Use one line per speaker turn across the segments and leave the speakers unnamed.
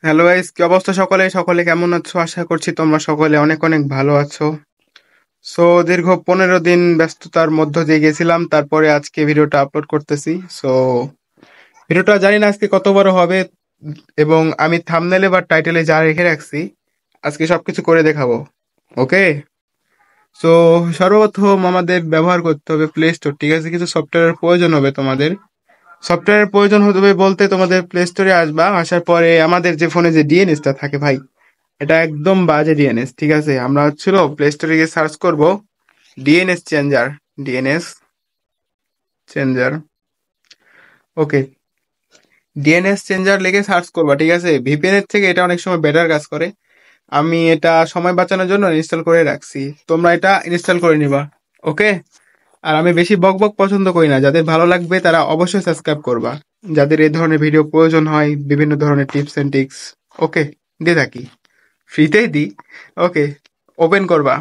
Hello guys, কি অবস্থা? সকলে সকলে কেমন আছো? আশা করছি তোমরা সকলে অনেক অনেক ভালো আছো। সো দীর্ঘ 15 দিন ব্যস্ততার মধ্য দিয়ে গেছিলাম, তারপরে আজকে ভিডিওটা আপলোড করতেছি। সো ভিডিওটা জানি না আজকে কত বড় হবে, এবং আমি থাম্বনেলে বা টাইটেলে যা রেখে রাখছি আজকে সবকিছু করে দেখাবো। ওকে। সো সর্বপ্রথম আমাদের ব্যবহার করতে হবে প্লে স্টোর, ঠিক আছে? কিছু সফটওয়্যারের প্রয়োজন হবে তোমাদের। সফটওয়্যারের প্রয়োজন হবে বলতে তোমাদের প্লে স্টোরে আসবা, আসার পরে আমাদের যে ফোনে যে ডিএনএসটা থাকে ভাই, এটা একদম বাজে ডিএনএস, ঠিক আছে? আমরা হচ্ছিল প্লে স্টোরে গিয়ে সার্চ করব DNS changer. DNS changer. Okay. DNS changer লিখে সার্চ করবা, ঠিক আছে? ভিপিএন এর থেকে এটা অনেক সময় বেটার কাজ করে। আমি এটা সময় বাঁচানোর জন্য ইনস্টল করে রাখছি, তোমরা এটা ইনস্টল করে নিবা। ওকে। আর আমি বেশি বক বক পছন্দ করি না, যাদের ভালো লাগবে তারা অবশ্যই সাবস্ক্রাইব করবা। যাদের এই ধরনের ভিডিও প্রয়োজন হয়, বিভিন্ন ধরনের টিপস এন্ড ট্রিক্স, ওকে, দিয়ে থাকি, ফ্রিতেই দিই। ওকে। ওপেন করবা।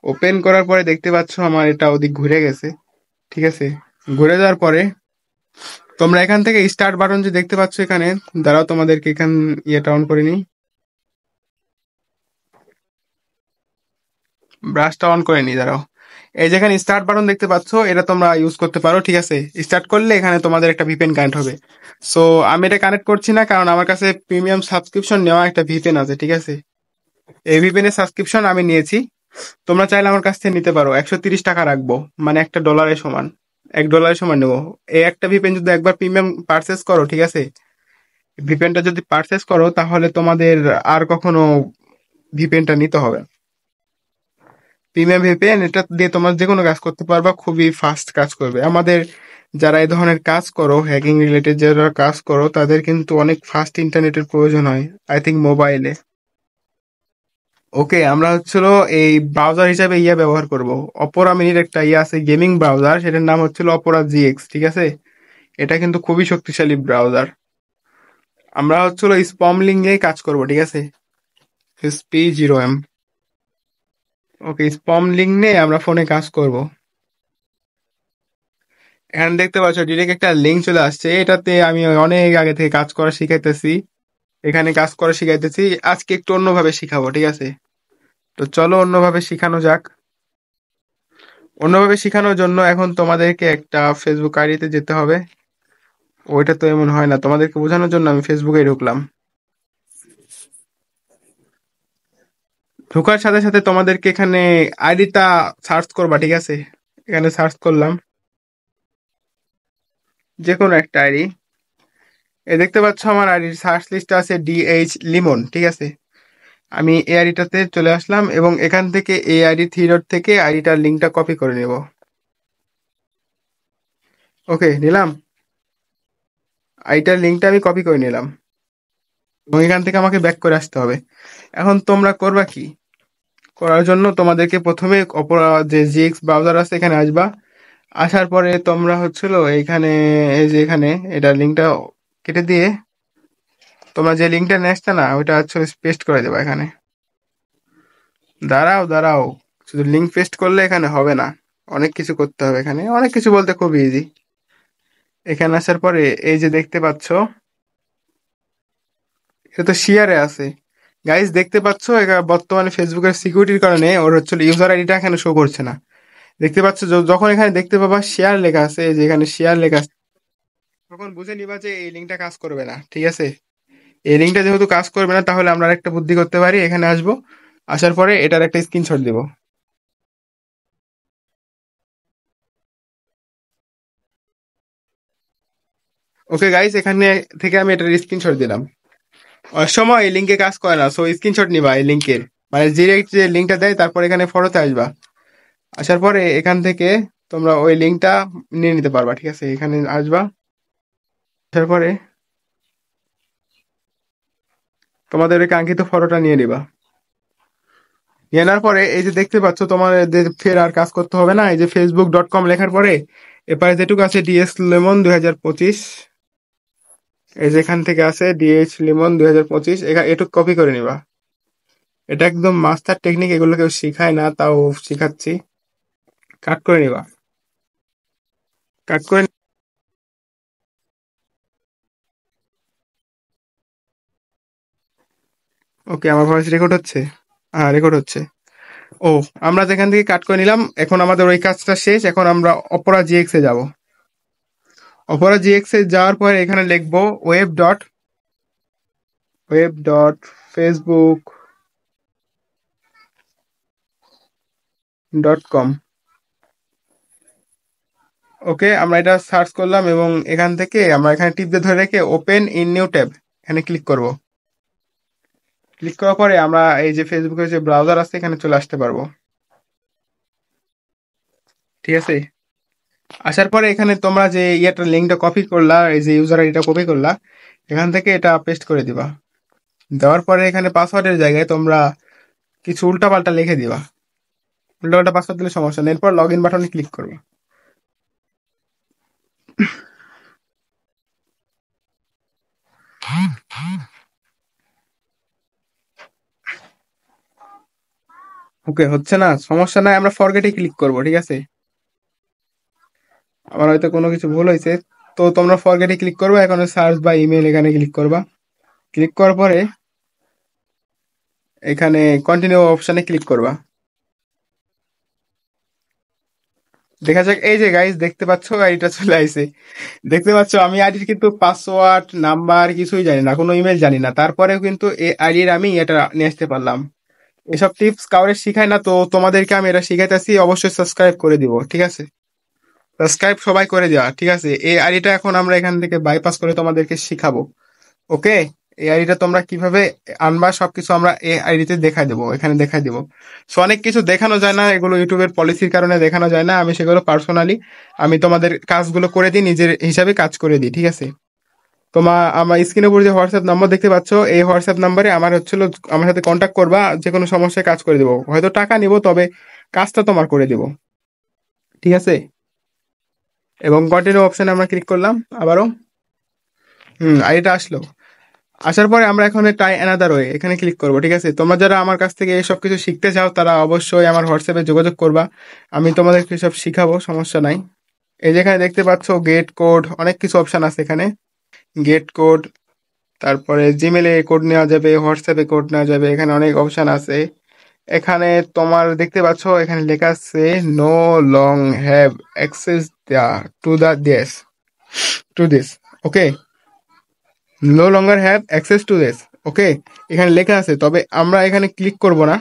ওপেন করার পরে দেখতে পাচ্ছ আমার এটা ওদিক ঘুরে গেছে, ঠিক আছে? ঘুরে যাওয়ার পরে তোমরা এখান থেকে স্টার্ট বাটন যে দেখতে পাচ্ছ এখানে, দাঁড়াও তোমাদেরকে এখান ইয়েটা অন করে নি, ব্রাশটা অন করে নি, দাঁড়াও। এই যেখানে স্টার্ট বাটন দেখতে পাচ্ছ, এটা তোমরা ইউজ করতে পারো, ঠিক আছে? স্টার্ট করলে এখানে তোমাদের একটা ভিপিএন কানেক্ট হবে। সো আমি এটা কানেক্ট করছি না, কারণ আমার কাছে প্রিমিয়াম সাবস্ক্রিপশন নেওয়া একটা ভিপিএন আছে, ঠিক আছে? এই ভিপিএন এর সাবস্ক্রিপশন আমি নিয়েছি। তোমরা চাইলে আমার কাছ থেকে নিতে পারো, 130 টাকা রাখবো, মানে $1 সমান। $1 সমান নেবো। এই একটা ভিপিএন যদি একবার প্রিমিয়াম পারচেস করো, ঠিক আছে? ভিপিএনটা যদি পারচেস করো তাহলে তোমাদের আর কখনো ভিপিএনটা নিতে হবে না। প্রিমিয়াম ভিপিএন, এটা দিয়ে তোমরা যে কোনো কাজ করতে পারবা, খুবই ফাস্ট কাজ করবে। আমাদের যারা এই ধরনের কাজ করো, হ্যাকিং রিলেটেড যারা কাজ করো, তাদের কিন্তু অনেক ফাস্ট ইন্টারনেটের প্রয়োজন হয়, আই থিঙ্ক মোবাইলে। ওকে, আমরা হচ্ছিল এই ব্রাউজার হিসাবে ইয়া ব্যবহার করব। অপরা মিনির একটা ইয়ে আছে গেমিং ব্রাউজার, সেটার নাম হচ্ছিল অপরা জিএক্স, ঠিক আছে? এটা কিন্তু খুবই শক্তিশালী ব্রাউজার। আমরা হচ্ছিল স্পমলিং এ কাজ করব, ঠিক আছে? SP0M। ওকে, স্পমলিং নিয়ে আমরা ফোনে কাজ করব। এখানে দেখতে পাচ্ছ ডিরেক্ট একটা লিঙ্ক চলে আসছে, এটাতে আমি অনেক আগে থেকে কাজ করা শিখাইতেছি। এখানে কাজ করা শিখাইতেছি, আজকে একটু অন্যভাবে শিখাবো, ঠিক আছে? তো চলো অন্যভাবে শিখানো যাক। অন্যভাবে শেখানোর জন্য এখন তোমাদেরকে একটা ফেসবুক আইডিতে যেতে হবে। ওইটা তো এমন হয় না, তোমাদেরকে বোঝানোর জন্য আমি ফেসবুকে ঢুকলাম। ঢোকার সাথে সাথে তোমাদেরকে এখানে আইডিটা সার্চ করবা, ঠিক আছে? এখানে সার্চ করলাম যে কোনো একটা আইডি। এই দেখতে পাচ্ছ আমার আইডির সার্চ লিস্টে আছে ডিএইচ লিমন, ঠিক আছে? আমি এই আইডিটাতে চলে আসলাম এবং এখান থেকে এই আইডি থ্রি ডট থেকে আইডিটার লিঙ্কটা কপি করে নেব। ওকে, নিলাম। আইডিটার লিঙ্কটা আমি কপি করে নিলাম এবং এখান থেকে আমাকে ব্যাক করে আসতে হবে। এখন তোমরা করবা কি? করার জন্য তোমাদেরকে প্রথমে অপরা যে জিএক্স ব্রাউজার আছে এখানে আসবা। আসার পরে তোমরা হচ্ছিল এইখানে, এই যে এখানে এটা লিঙ্কটা কেটে দিয়ে তোমরা যে লিঙ্কটা নেসতে না, ওইটা হচ্ছে পেস্ট করে দেবা এখানে। দাঁড়াও দাঁড়াও, শুধু লিঙ্ক পেস্ট করলে এখানে হবে না, অনেক কিছু করতে হবে এখানে, অনেক কিছু বলতে খুব ইজি। এখানে আসার পরে এই যে দেখতে পাচ্ছ, এটা তো শেয়ারে আছে। গাইস দেখতে পাচ্ছ, এটা বর্তমানে ফেসবুকের সিকিউরিটির কারণে ওর হচ্ছে ইউজার আইডিটা এখানে শো করছে না। দেখতে পাচ্ছ যখন এখানে দেখতে পাবা শেয়ার লেখা আছে, এই যে এখানে শেয়ার লেখা আছে, তখন বুঝে নিবা যে এই লিঙ্কটা কাজ করবে না, ঠিক আছে? এই লিঙ্কটা যেহেতু কাজ করবে না, তাহলে আমরা একটা বুদ্ধি করতে পারি। এখানে আসবো, আসার পরে এটার একটা স্ক্রিনশট দিব। ওকে গাইস, এখানে থেকে আমি এটার স্ক্রিনশট দিলাম। অনেক সময় এই লিঙ্কে কাজ করে না, সো স্ক্রিনশট নিবা এই লিঙ্কের, মানে ডিরেক্ট যে লিঙ্কটা দেয়, তারপর এখানে ফটোতে আসবা। আসার পরে এখান থেকে তোমরা ওই লিঙ্কটা নিয়ে নিতে পারবা, ঠিক আছে? এখানে আসবা, আসার পরে তোমাদের ওই কাঙ্ক্ষিত ফটোটা নিয়ে নিবা। নিয়ে নেওয়ার পরে এই যে দেখতে পাচ্ছ, তোমার ফের আর কাজ করতে হবে না। এই যে facebook.com লেখার পরে এপারে যেটুকু আছে ডিএস লেমন 2025, এই যে এখান থেকে আছে ডিএইচ লিমন 2025, এটুক কপি করে নিবা। এটা একদম মাস্টার টেকনিক, এগুলো কেউ শিখায় না, তাও শিখাচ্ছি। কাট করে নিবা। কাট করে ওকে, আমার ভয়েস রেকর্ড হচ্ছে? হ্যাঁ, রেকর্ড হচ্ছে। ও, আমরা যেখান থেকে কাট করে নিলাম, এখন আমাদের ওই কাজটা শেষ। এখন আমরা অপরা জিএক্স এ যাব। অপরা জিএক্স এ যাওয়ার পরে এখানে লিখবো web.facebook.com। ওকে, আমরা এটা সার্চ করলাম এবং এখান থেকে আমরা এখানে টিপ দিয়ে ধরে রেখে ওপেন ইন নিউ ট্যাব এখানে ক্লিক করব। ক্লিক করার পরে আমরা এই যে ফেসবুকের যে ব্রাউজার আছে এখানে চলে আসতে পারবো। ঠিক আছে, আসার পরে এখানে তোমরা যে লিঙ্কটা কপি করলা, এই যে ইউজার আইডিটা কপি করলা, এখান থেকে এটা পেস্ট করে দিবা। দেওয়ার পরে এখানে পাসওয়ার্ডের জায়গায় তোমরা কিছু উল্টাপাল্টা লিখে দিবা। উল্টাপাল্টা পাসওয়ার্ড দিলে সমস্যা নেই, এরপর লগ ইন বাটনে ক্লিক করবে। ওকে, হচ্ছে না, সমস্যা নাই, আমরা ফরগেটে ক্লিক করব। ঠিক আছে, আমার হয়তো কোনো কিছু ভুল হয়েছে। তো তোমরা ফরগেটে ক্লিক করবে, এখন সার্চ বা ইমেল এখানে ক্লিক করবা। ক্লিক করার পরে এখানে কন্টিনিউ অপশনে ক্লিক করবা। দেখা যাক, এই যে গাইস দেখতে পাচ্ছ আইডিটা চলে আইছে। দেখতে পাচ্ছ আমি আইডির কিন্তু পাসওয়ার্ড নাম্বার কিছুই জানি না, কোনো ইমেল জানি না, তারপরেও কিন্তু এই আইডির আমি এটা নিয়ে আসতে পারলাম। এসব টিপস কাউরে শিখাই না, তো তোমাদেরকে আমি এটা শিখাইতেছি, অবশ্যই সাবস্ক্রাইব করে দিব। ঠিক আছে, সাবস্ক্রাইব সবাই করে দেওয়া। ঠিক আছে, এই আইডিটা এখন আমরা এখান থেকে বাইপাস করে তোমাদেরকে শিখাবো। ওকে, এই আইডিটা তোমরা কিভাবে আনবা সবকিছু আমরা এই আইডিতে দেখাই দেবো, এখানে দেখাই দেবো। সো অনেক কিছু দেখানো যায় না, এগুলো ইউটিউবের পলিসির কারণে দেখানো যায় না, আমি সেগুলো পার্সোনালি আমি তোমাদের কাজগুলো করে দিই, নিজের হিসাবে কাজ করে দিই। ঠিক আছে, আমার স্ক্রিনের উপর যে হোয়াটসঅ্যাপ নাম্বার দেখতে পাচ্ছ, এই হোয়াটসঅ্যাপ নাম্বারে আমার হচ্ছিল আমার সাথে কন্ট্যাক্ট করবা, যে কোনো সমস্যায় কাজ করে দেবো, হয়তো টাকা নিব, তবে কাজটা তোমার করে দেবো। ঠিক আছে, এবং কন্টিনিউ অপশনে আমরা ক্লিক করলাম আবারও। আইডিটা আসলো। আসার পরে আমরা এখন ট্রাই অ্যানাদার ওয়ে এখানে ক্লিক করবো। ঠিক আছে, তোমরা যারা আমার কাছ থেকে এইসব কিছু শিখতে চাও তারা অবশ্যই আমার হোয়াটসঅ্যাপে যোগাযোগ করবা, আমি তোমাদেরকে সব শিখাবো, সমস্যা নাই। এই যেখানে দেখতে পাচ্ছ গেট কোড, অনেক কিছু অপশন আছে এখানে। গেট কোড, তারপরে জিমেলে কোড নেওয়া যাবে, হোয়াটসঅ্যাপে কোড নেওয়া যাবে, এখানে অনেক অপশন আছে। এখানে তোমার দেখতে পাচ্ছ এখানে লেখা আছে no long have access to the this. Okay, no longer have access to this. Okay, এখানে লেখা আছে, তবে আমরা এখানে ক্লিক করব না।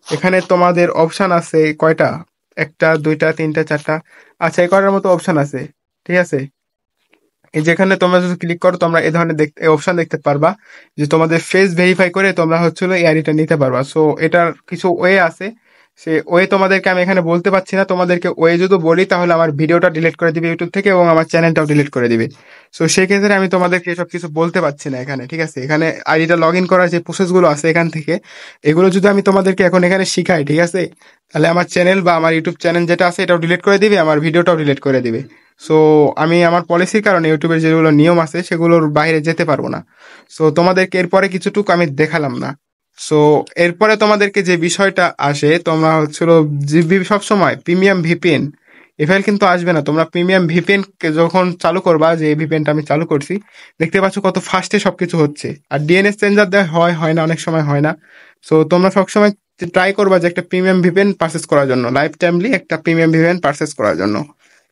এখানে তোমাদের অপশন আছে কয়টা, একটা দুইটা তিনটা চারটা, আচ্ছা এই কয়টার মতো অপশন আছে। ঠিক আছে, এই যেখানে তোমরা যদি ক্লিক করো তোমরা এই ধরনের দেখতে অপশন দেখতে পারবা, যে তোমাদের ফেস ভেরিফাই করে তোমরা হচ্ছিল এই আইডিটা নিতে পারবা। সো এটার কিছু ওয়ে আছে, সে ওয়ে তোমাদেরকে আমি এখানে বলতে পারছি না। তোমাদেরকে ওয়ে যদি বলি তাহলে আমার ভিডিওটা ডিলিট করে দিবে ইউটিউব থেকে এবং আমার চ্যানেলটাও ডিলিট করে দিবে। সো সেই ক্ষেত্রে আমি তোমাদেরকে এসব কিছু বলতে পারছি না এখানে। ঠিক আছে, এখানে আইডিটা লগ ইন করার যে প্রসেসগুলো আছে এখান থেকে, এগুলো যদি আমি তোমাদেরকে এখন এখানে শিখাই, ঠিক আছে, তাহলে আমার চ্যানেল বা আমার ইউটিউব চ্যানেল যেটা আছে এটাও ডিলিট করে দিবে, আমার ভিডিওটাও ডিলিট করে দিবে। সো আমি আমার পলিসির কারণে ইউটিউবের যেগুলো নিয়ম আছে সেগুলোর বাইরে যেতে পারবো না। সো তোমাদেরকে এরপরে কিছুটুকু আমি দেখালাম না। সো এরপরে তোমাদেরকে যে বিষয়টা আসে, তোমরা হচ্ছিল সব সময় প্রিমিয়াম ভিপিএন এই ফাইল কিন্তু আসবে না। তোমরা প্রিমিয়াম ভিপিএন যখন চালু করবা, যে ভিপিএনটা আমি চালু করছি, দেখতে পাচ্ছ কত ফাস্টে সবকিছু হচ্ছে। আর ডিএনএস চেঞ্জার দেওয়া হয় না, অনেক সময় হয় না। সো তোমরা সবসময় ট্রাই করবা যে একটা প্রিমিয়াম ভিপিএন পারচেস করার জন্য, লাইফ টাইমলি একটা প্রিমিয়াম ভিপিএন পারচেস করার জন্য।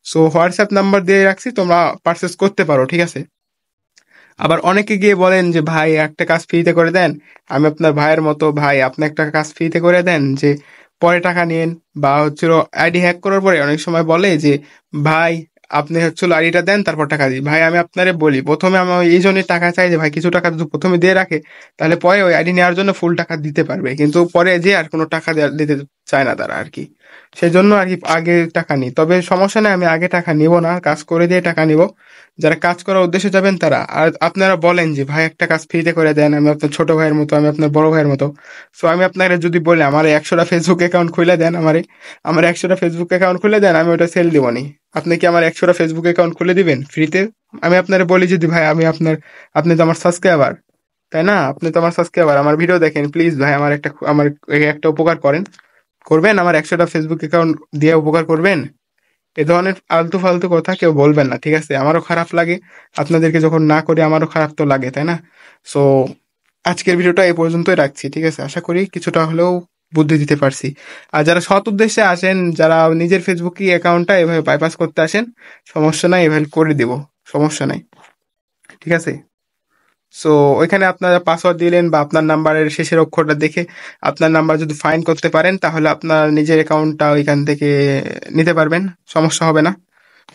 সো হোয়াটসঅ্যাপ নাম্বার দিয়ে রাখছি, তোমরা পারচেস করতে পারো। ঠিক আছে, আবার অনেকে গিয়ে বলেন যে ভাই একটা কাজ ফ্রিতে করে দেন, আমি আপনার ভাইয়ের মতো, ভাই আপনি একটা কাজ ফ্রিতে করে দেন, যে পরে টাকা নিন। বা হচ্ছিল আইডি হ্যাক করার পরে অনেক সময় বলে যে ভাই আপনি হচ্ছিল আইডিটা দেন তারপর টাকা দিই। ভাই আমি আপনারে বলি, প্রথমে আমি এই জন্যই টাকা চাই যে ভাই কিছু টাকা যদি প্রথমে দিয়ে রাখে, তাহলে পরে ওই আইডি নেওয়ার জন্য ফুল টাকা দিতে পারবে, কিন্তু পরে যে আর কোনো টাকা দিতে চায় না তারা আর কি। সেই জন্য আর কি আগে টাকা নিই, তবে সমস্যা নেই, আমি আগে টাকা নিব না, কাজ করে দিয়ে টাকা নিব। যারা কাজ করার উদ্দেশ্যে যাবেন তারা। আর আপনারা বলেন যে ভাই একটা কাজ ফ্রিতে করে দেন, আমি আপনার ছোট ভাইয়ের মতো, আমি আপনার বড় ভাইয়ের মতো। সো আমি আপনারা যদি বলি আমার 100টা ফেসবুক অ্যাকাউন্ট খুলে দেন, আমার 100টা ফেসবুক অ্যাকাউন্ট খুলে দেন, আমি ওটা সেল দিবনি। আপনি কি আমার 100টা ফেসবুক অ্যাকাউন্ট খুলে দিবেন ফ্রিতে? আমি আপনারা বলি যদি ভাই আমি আপনার, আপনি তো আমার সাবস্ক্রাইবার, তাই না? আপনি তো আমার সাবস্ক্রাইবার, আমার ভিডিও দেখেন, প্লিজ ভাই আমার একটা উপকার করবেন, আমার 100টা ফেসবুক অ্যাকাউন্ট দিয়ে উপকার করবেন। এ ধরনের আলতু ফালতু কথা কেউ বলবেন না। ঠিক আছে, আমারও খারাপ লাগে, আপনাদেরকে যখন না করি আমারও খারাপ তো লাগে, তাই না? সো আজকের ভিডিওটা এই পর্যন্তই রাখছি, ঠিক আছে? আশা করি কিছুটা হলেও বুদ্ধি দিতে পারছি। আর যারা সৎ উদ্দেশ্যে আসেন, যারা নিজের ফেসবুক অ্যাকাউন্টটা এভাবে বাইপাস করতে আসেন, সমস্যা নাই, এভাবে করে দিব, সমস্যা নাই, ঠিক আছে? সো ওইখানে আপনারা পাসওয়ার্ড দিলেন বা আপনার নাম্বারের শেষের অক্ষরটা দেখে আপনার নাম্বার যদি ফাইন্ড করতে পারেন, তাহলে আপনার নিজের অ্যাকাউন্টটা ওইখান থেকে নিতে পারবেন, সমস্যা হবে না।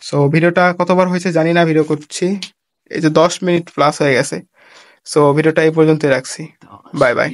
সো ভিডিওটা কতবার হয়েছে জানি না, ভিডিও করছি, এই যে 10 মিনিট প্লাস হয়ে গেছে। সো ভিডিওটা এই পর্যন্তই রাখছি। Bye bye.